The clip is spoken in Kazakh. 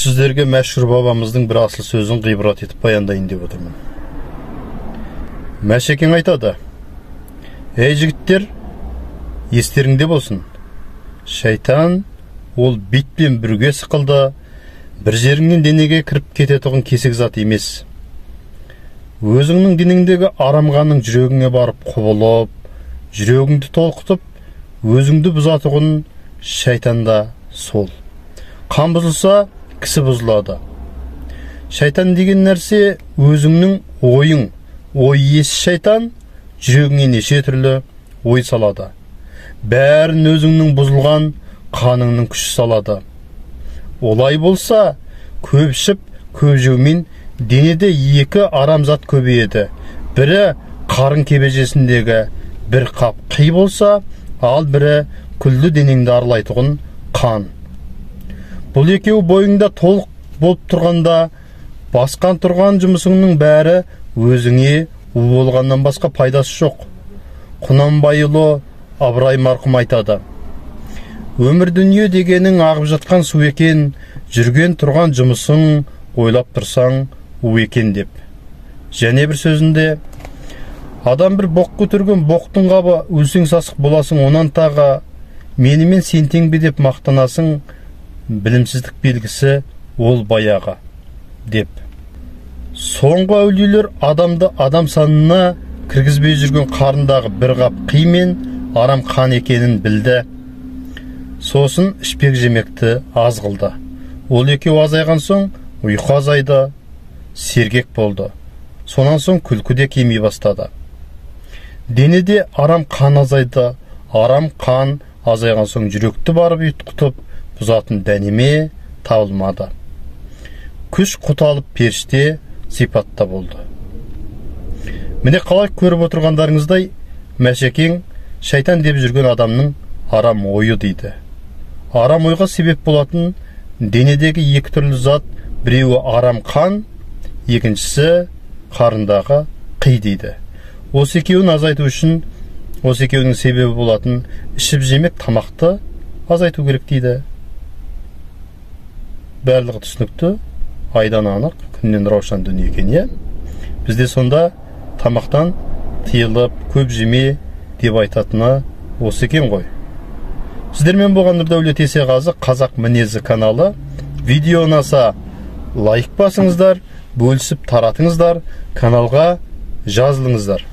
Sizlerge мәшһүр бабамыздың bir asıl sözün gıybrat etip баяндайын деп отырмын. Мәшекең айтады: "Ей жігіттер, естеріңде болсын. Шайтан ол битпен бүрге сықылды, бір жеріңнен денеге кіріп кететұғын кесек зат емес. Өзіңнің денеңдегі арамғанның жүрегіңе барып құбылып, жүрегіңді толқытып, өзіңді бұзатұғын шайтанда сол. Қан бұзылса, кісі бұзылады. Шайтан деген нәрсе өзіңнің ойың. Ой иесі шайтан жүрегіңе неше түрлі ой салады. Бәрін өзіңнің бұзылған қаныңның күші салады. Олай болса, көп ішіп, көп жеумен денеде екі арамзат көбейеді. Бірі қарын кебежесіндегі бір қап қи болса, ал бірі күлді денеңді аралайтұғын қан. Бұл екеуі бойыңда толық болып тұрғанда, басқан тұрған жұмысыңның бәрі өзіңе у болғаннан басқа пайдасы жоқ. Құнанбайұлы Абырай марқұм айтады: "Өмір дүние дегенің ағып жатқан су екен, жүрген тұрған жұмысың ойлап тұрсаң у екен" деп. Және бір сөзінде: "Адам бір боқ көтерген боқтың қабы, өлсең сасық боласың, онан тағы менімен сен тең бе деп мақтанасың, білімсіздік белгісі ол баяғы" деп. Соңғы әулиелер адамды адам санына кіргізбей жүрген қарындағы бір қап қи мен арам қан екенін білді. Сосын ішпек жемекті аз қылды. Ол екеу азайған соң ұйқы азайды, сергек болды. Сонан соң күлкі де кемей бастады. Денеде арам қан азайды. Арам қан азайған соң жүректі барып ұйтқытып бұзатын дәнеме табылмады. Күш құталып періште сипатта болды. Міне қалай көріп отырғандарыңыздай, Мәшекең шайтан деп жүрген адамның арам ойы дейді. Арам ойға себеп болатын денедегі екі түрлі зат, біреуі арам қан, екіншісі қарындағы қи дейді. Осы екеуін азайту үшін, осы екеуінің себебі болатын ішіп жемек тамақты азайту керек дейді. Барлығы түсінікті, айдан анық, күннен раушан дүние екен. Бізде сонда тамақтан тыйылып, көп жеме деп айтатыны осы екен ғой. Сіздермен болған Нұрдәулет Есеғазы, Қазақ мінезі каналы. Видео ұнаса лайк басыңыздар, бөлісіп таратыңыздар, каналға жазылыңыздар.